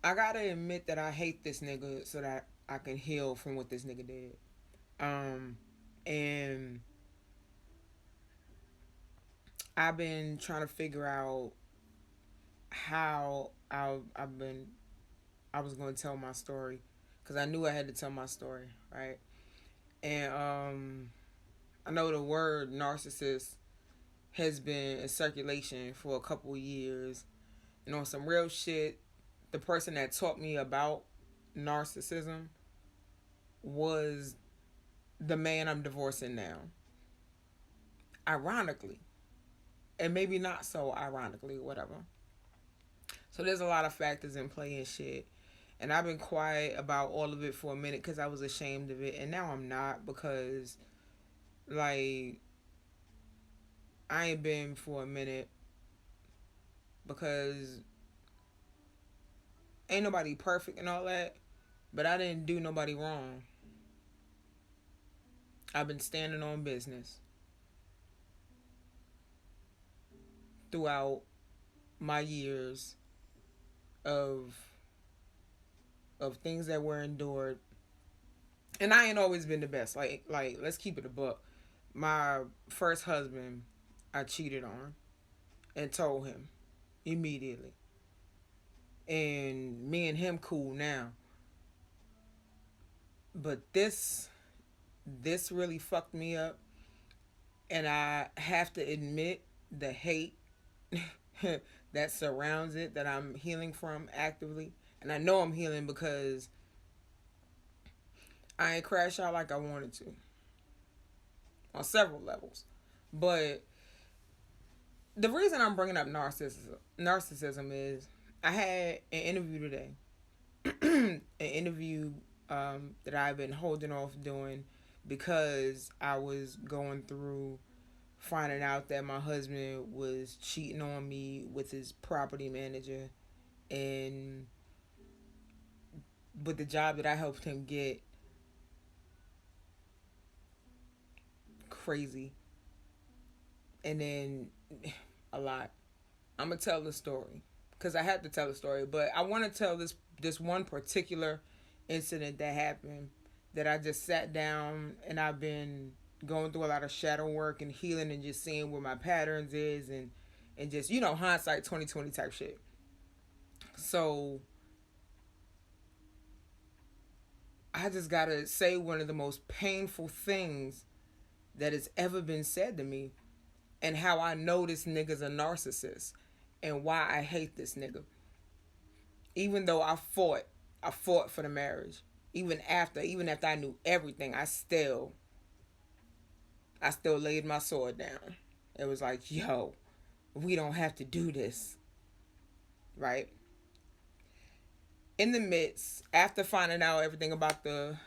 I gotta admit that I hate this nigga so that I can heal from what this nigga did. Um, and I've been trying to figure out how I was going to tell my story because I knew I had to tell my story, right? And I know the word narcissist has been in circulation for a couple years, and on some real shit, the person that taught me about narcissism was the man I'm divorcing now. Ironically, and maybe not so ironically, whatever. So there's a lot of factors in play and shit. And I've been quiet about all of it for a minute because I was ashamed of it. And now I'm not because, like, I ain't been for a minute because ain't nobody perfect and all that. But I didn't do nobody wrong. I've been standing on business throughout my years of things that were endured. And I ain't always been the best. Like let's keep it a buck. My first husband, I cheated on and told him immediately. And me and him cool now. But this really fucked me up, and I have to admit the hate that surrounds it that I'm healing from actively. And I know I'm healing because I ain't crash out like I wanted to on several levels. But the reason I'm bringing up narcissism is I had an interview today, an interview that I've been holding off doing because I was going through finding out that my husband was cheating on me with his property manager, and with the job that I helped him get, crazy. And then a lot. I'm gonna tell the story because I have to tell the story, but I want to tell this one particular incident that happened that I just sat down and I've been going through a lot of shadow work and healing and just seeing where my patterns is and just hindsight 2020 type shit. So I just gotta say one of the most painful things that has ever been said to me, and how I know this nigga's a narcissist and why I hate this nigga. Even though I fought for the marriage. Even after I knew everything, I still laid my sword down. It was like, yo, we don't have to do this, right? In the midst, after finding out everything about the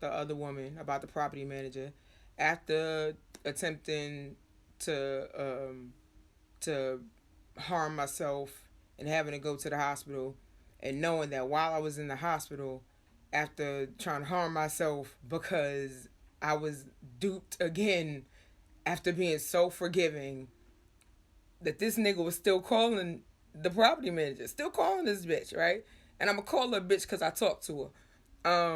other woman, about the property manager, after attempting to to harm myself and having to go to the hospital, and knowing that while I was in the hospital, after trying to harm myself because I was duped again after being so forgiving, that this nigga was still calling the property manager, still calling this bitch, right? And I'm gonna call her bitch because I talked to her.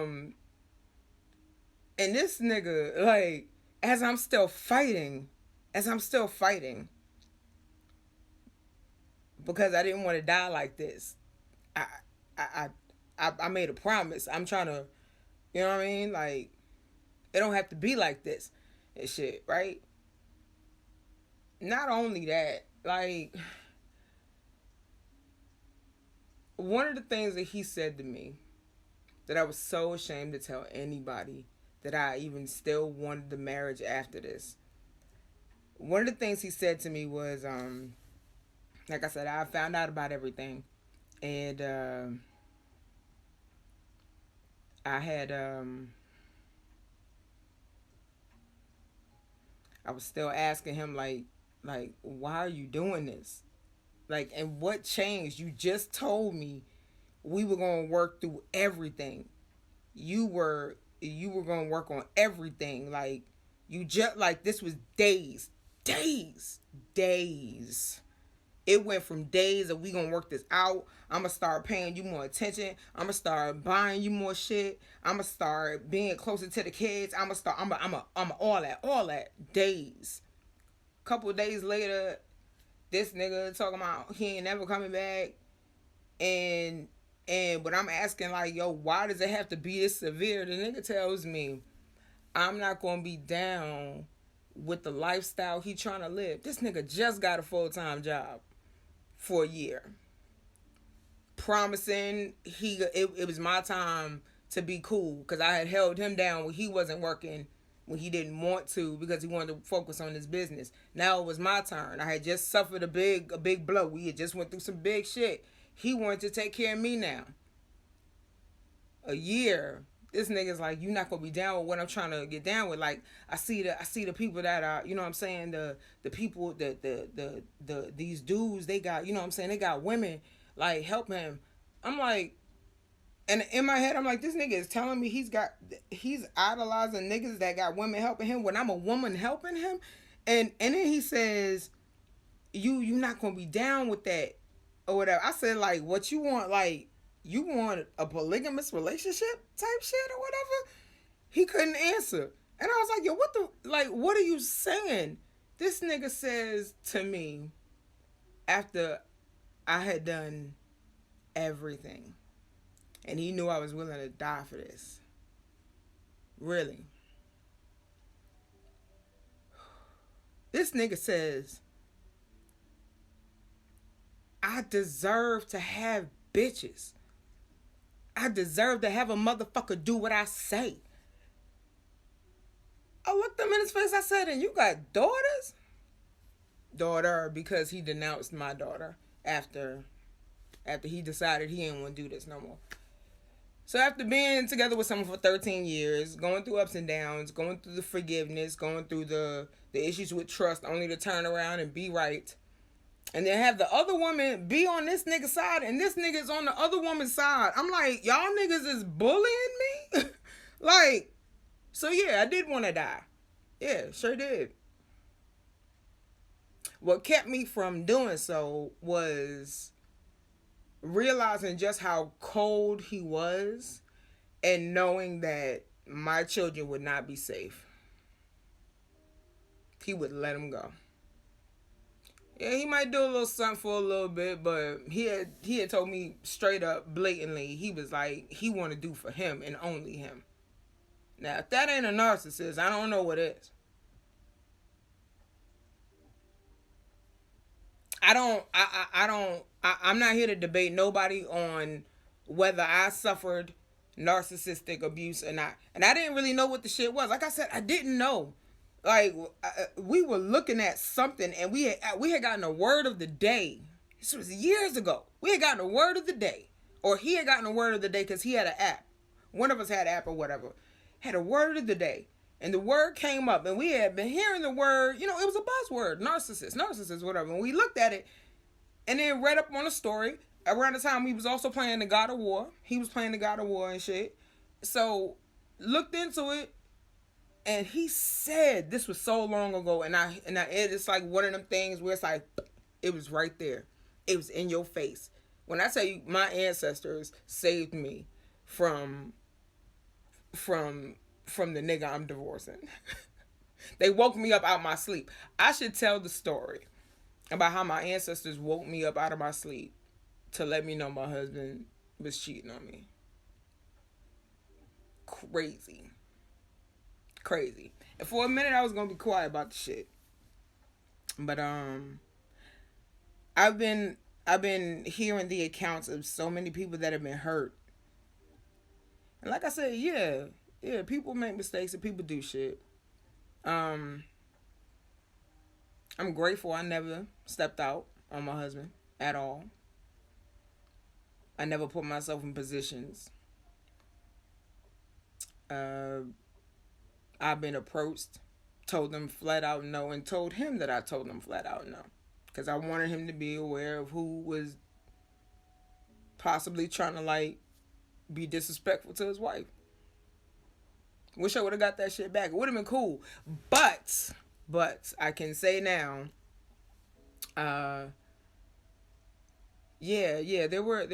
And this nigga, like, as I'm still fighting, as I'm still fighting, because I didn't want to die like this. I, I, I made a promise. I'm trying to, you know what I mean? Like, it don't have to be like this and shit, right? Not only that, like, one of the things that he said to me that I was so ashamed to tell anybody that I even still wanted the marriage after this. One of the things he said to me was, like I said, I found out about everything, and I had, I was still asking him like, why are you doing this? Like, and what changed? You just told me we were gonna work through everything. You were gonna work on everything. Like, you just, like, this was days, days, days. It went from days of we gonna work this out. I'm gonna start paying you more attention. I'm gonna start buying you more shit. I'm gonna start being closer to the kids. I'm gonna start. I'm all that days. Couple days later, this nigga talking about he ain't never coming back, and but I'm asking like, yo, why does it have to be this severe? The nigga tells me, I'm not gonna be down with the lifestyle he trying to live. This nigga just got a full-time job for a year, promising it was my time to be cool because I had held him down when he wasn't working, when he didn't want to because he wanted to focus on his business. Now it was my turn. I had just suffered a big blow. We had just went through some big shit. He wanted to take care of me now. A year. This nigga's like, you not gonna be down with what I'm trying to get down with. Like, I see the people that are, you know what I'm saying, the people these dudes, they got, you know what I'm saying, they got women like helping him. I'm like, and in my head I'm like, this nigga is telling me he's idolizing niggas that got women helping him when I'm a woman helping him. And then he says, you not gonna be down with that or whatever. I said, like, what you want, like, you want a polygamous relationship type shit or whatever? He couldn't answer. And I was like, yo, what are you saying? This nigga says to me, after I had done everything, and he knew I was willing to die for this. Really. This nigga says, I deserve to have bitches. I deserve to have a motherfucker do what I say. I looked him in his face. I said, and you got daughters? Daughter, because he denounced my daughter after he decided he didn't want to do this no more. So after being together with someone for 13 years, going through ups and downs, going through the forgiveness, going through the issues with trust, only to turn around and be right, and then have the other woman be on this nigga's side, and this nigga's on the other woman's side. I'm like, y'all niggas is bullying me? Like, so yeah, I did want to die. Yeah, sure did. What kept me from doing so was realizing just how cold he was and knowing that my children would not be safe. He would let them go. Yeah, he might do a little something for a little bit, but he had told me straight up, blatantly, he was like, he want to do for him and only him. Now, if that ain't a narcissist, I don't know what is. I'm not here to debate nobody on whether I suffered narcissistic abuse or not. And I didn't really know what the shit was. Like I said, I didn't know. Like, we were looking at something, and we had gotten a word of the day. This was years ago. We had gotten a word of the day. Or he had gotten a word of the day because he had an app. One of us had an app or whatever. Had a word of the day. And the word came up, and we had been hearing the word, you know, it was a buzzword, narcissist, whatever. And we looked at it, and then read up on the story. Around the time he was also playing the God of War. He was playing the God of War and shit. So, looked into it, and he said, this was so long ago, and it's like one of them things where it's like, it was right there. It was in your face. When I tell you, my ancestors saved me from the nigga I'm divorcing. They woke me up out my sleep. I should tell the story about how my ancestors woke me up out of my sleep to let me know my husband was cheating on me. Crazy. And for a minute I was gonna be quiet about the shit. But I've been hearing the accounts of so many people that have been hurt. And like I said, yeah, people make mistakes and people do shit. I'm grateful I never stepped out on my husband at all. I never put myself in positions. I've been approached, told them flat out no, and told him that I told him flat out no. Because I wanted him to be aware of who was possibly trying to, like, be disrespectful to his wife. Wish I would have got that shit back. It would have been cool. But I can say now, Yeah, yeah, there were